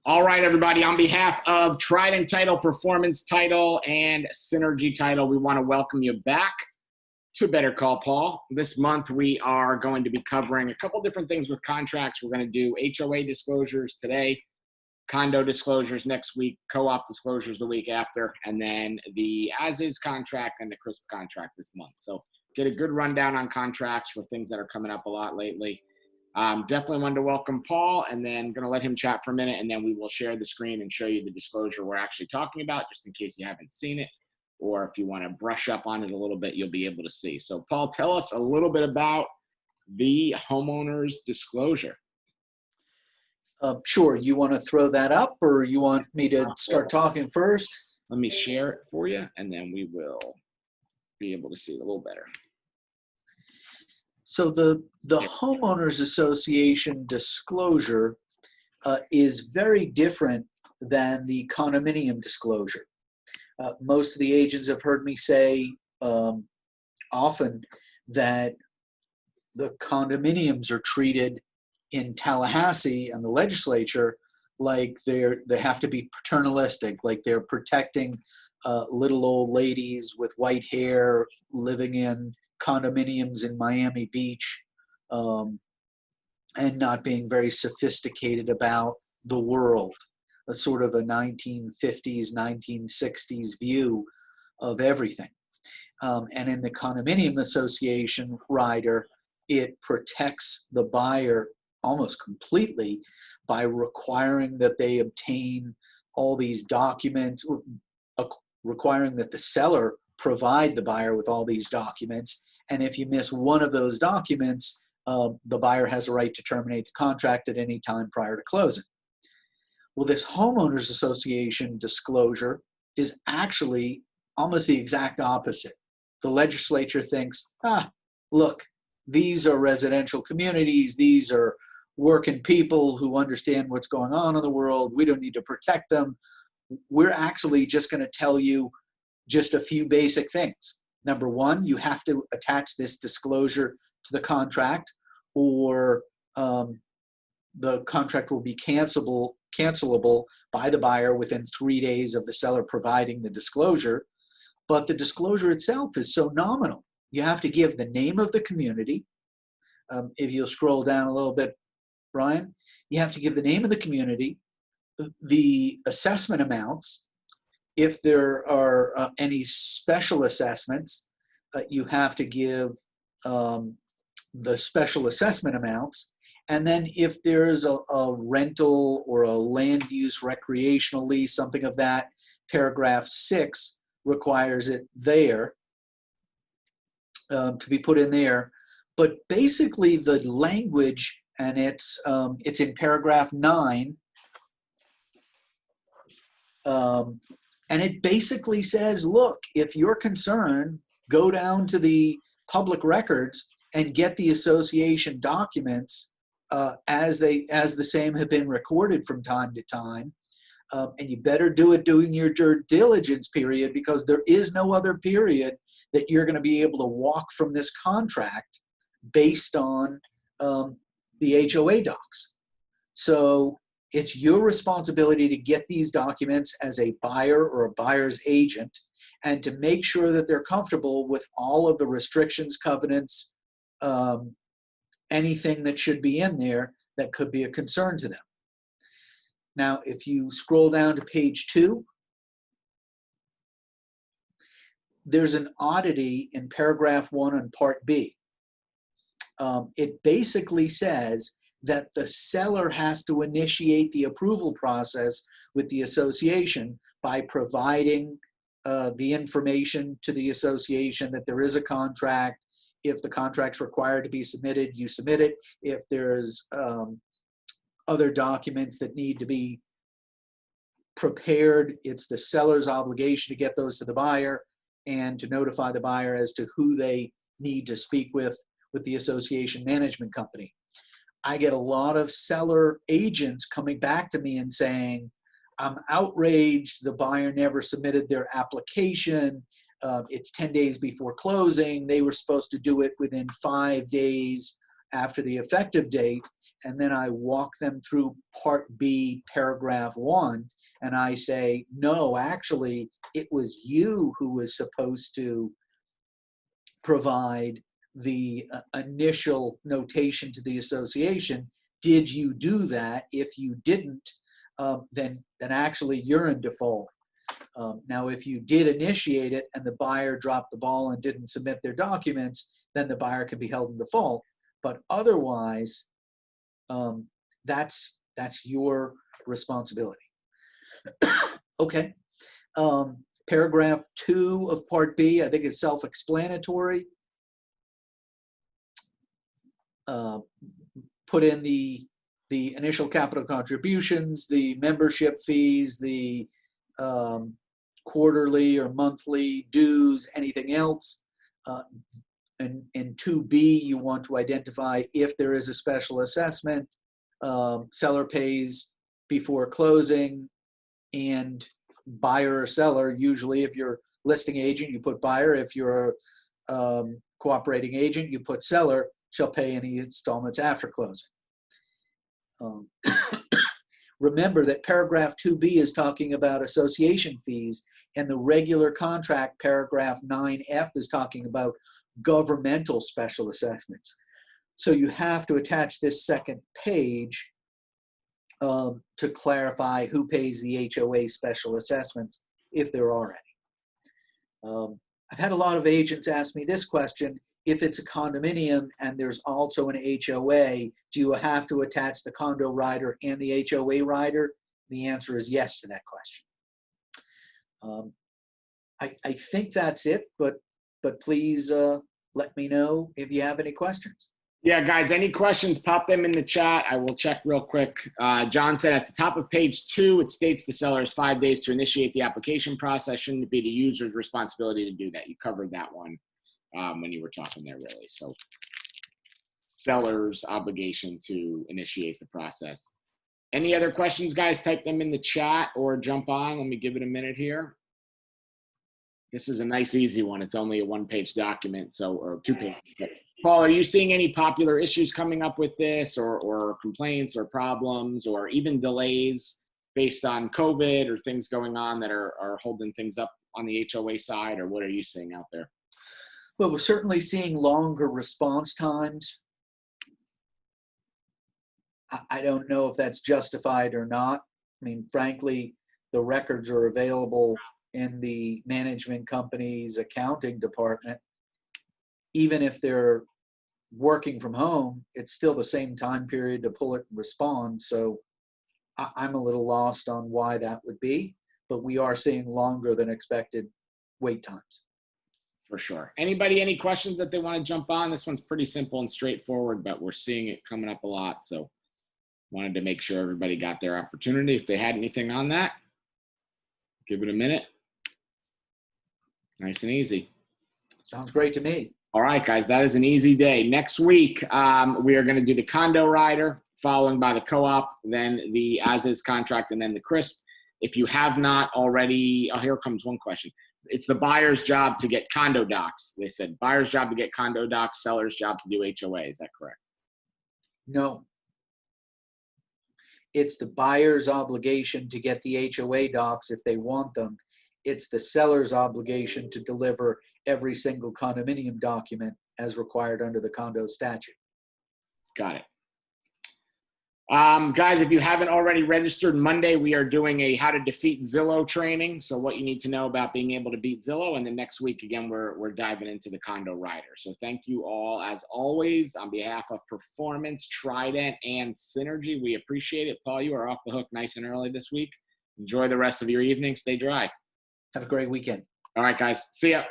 All right, everybody, on behalf of Trident Title, Performance Title, and Synergy Title, we want to welcome you back to Better Call Paul. This month, we are going to be covering a couple different things with contracts. We're going to do HOA disclosures today, condo disclosures next week, co-op disclosures the week after, and then the as-is contract and the crisp contract this month. So get a good rundown on contracts for things that are coming up a lot lately. Definitely wanted to welcome Paul, and then going to let him chat for a minute, and then we will share the screen and show you the disclosure we're actually talking about, just in case you haven't seen it, or if you want to brush up on it a little bit, you'll be able to see. So, Paul, tell us a little bit about the homeowner's disclosure. Sure. You want to throw that up, or you want me to start talking first? Let me share it for you, and then we will be able to see it a little better. So the homeowners association disclosure is very different than the condominium disclosure. Most of the agents have heard me say often that the condominiums are treated in Tallahassee and the legislature like they have to be paternalistic, like they're protecting little old ladies with white hair living in condominiums in Miami Beach, and not being very sophisticated about the world. A sort of a 1950s, 1960s view of everything. And in the condominium association rider, it protects the buyer almost completely by requiring that they obtain all these documents, requiring that the seller provide the buyer with all these documents. And if you miss one of those documents, the buyer has a right to terminate the contract at any time prior to closing. Well, this homeowners association disclosure is actually almost the exact opposite. The legislature thinks, look, these are residential communities. These are working people who understand what's going on in the world. We don't need to protect them. We're actually just going to tell you just a few basic things. Number one, you have to attach this disclosure to the contract, or the contract will be cancelable by the buyer within 3 days of the seller providing the disclosure. But the disclosure itself is so nominal. You have to give the name of the community. If you'll scroll down a little bit, Brian, you have to give the name of the community, the assessment amounts. If there are any special assessments, you have to give the special assessment amounts. And then if there's a rental or a land use recreational lease, something of that, paragraph 6 requires it there to be put in there. But basically the language, and it's in paragraph 9, and it basically says, look, if you're concerned, go down to the public records and get the association documents as the same have been recorded from time to time. And you better do it during your due diligence period, because there is no other period that you're going to be able to walk from this contract based on the HOA docs. So it's your responsibility to get these documents as a buyer or a buyer's agent, and to make sure that they're comfortable with all of the restrictions, covenants, anything that should be in there that could be a concern to them. Now, if you scroll down to page 2, there's an oddity in paragraph 1 on part B. It basically says that the seller has to initiate the approval process with the association by providing the information to the association that there is a contract. If the contract's required to be submitted, you submit it. If there's other documents that need to be prepared, it's the seller's obligation to get those to the buyer and to notify the buyer as to who they need to speak with the association management company. I get a lot of seller agents coming back to me and saying, I'm outraged, the buyer never submitted their application. It's 10 days before closing. They were supposed to do it within 5 days after the effective date. and then I walk them through Part B, paragraph 1, and I say, no, actually, it was you who was supposed to provide the initial notation to the association. Did you do that? If you didn't, then actually you're in default. Now, if you did initiate it and the buyer dropped the ball and didn't submit their documents, then the buyer can be held in default. But otherwise, that's your responsibility. Okay. Paragraph 2 of Part B, I think is self-explanatory. Put in the initial capital contributions, the membership fees, the quarterly or monthly dues, anything else. And in 2B, you want to identify if there is a special assessment, seller pays before closing, and buyer or seller. Usually, if you're listing agent, you put buyer. If you're a cooperating agent, you put seller, shall pay any installments after closing. Remember that paragraph 2B is talking about association fees, and the regular contract, paragraph 9F, is talking about governmental special assessments. So you have to attach this second page to clarify who pays the HOA special assessments, if there are any. I've had a lot of agents ask me this question: if it's a condominium and there's also an HOA, do you have to attach the condo rider and the HOA rider? The answer is yes to that question. I think that's it, but please let me know if you have any questions. Yeah, guys, any questions, pop them in the chat. I will check real quick. John said at the top of page 2, it states the seller has 5 days to initiate the application process. Shouldn't it be the user's responsibility to do that? You covered that one when you were talking there, really. So seller's obligation to initiate the process. Any other questions, guys? Type them in the chat or jump on. Let me give it a minute here. This is a nice, easy one. It's only a 1-page document, so, or 2-page. Paul, are you seeing any popular issues coming up with this, or complaints or problems, or even delays based on COVID or things going on that are holding things up on the HOA side, or what are you seeing out there? Well, we're certainly seeing longer response times. I don't know if that's justified or not. I mean, frankly, the records are available in the management company's accounting department. Even if they're working from home, it's still the same time period to pull it and respond. So I'm a little lost on why that would be, but we are seeing longer than expected wait times. For sure. Anybody, any questions that they want to jump on? This one's pretty simple and straightforward, but we're seeing it coming up a lot. So wanted to make sure everybody got their opportunity. If they had anything on that, give it a minute. Nice and easy. Sounds great to me. All right, guys, that is an easy day. Next week, we are going to do the condo rider, following by the co-op, then the as-is contract, and then the crisp. If you have not already, oh, here comes one question. It's the buyer's job to get condo docs. They said buyer's job to get condo docs, seller's job to do HOA. Is that correct? No. It's the buyer's obligation to get the HOA docs if they want them. It's the seller's obligation to deliver every single condominium document as required under the condo statute. Got it. Guys, if you haven't already registered, Monday we are doing a how to defeat Zillow training. So what you need to know about being able to beat Zillow. And then next week, again, we're diving into the condo rider. So thank you all, as always, on behalf of Performance, Trident, and Synergy. We appreciate it. Paul, you are off the hook nice and early this week. Enjoy the rest of your evening. Stay dry. Have a great weekend. All right, guys. See ya.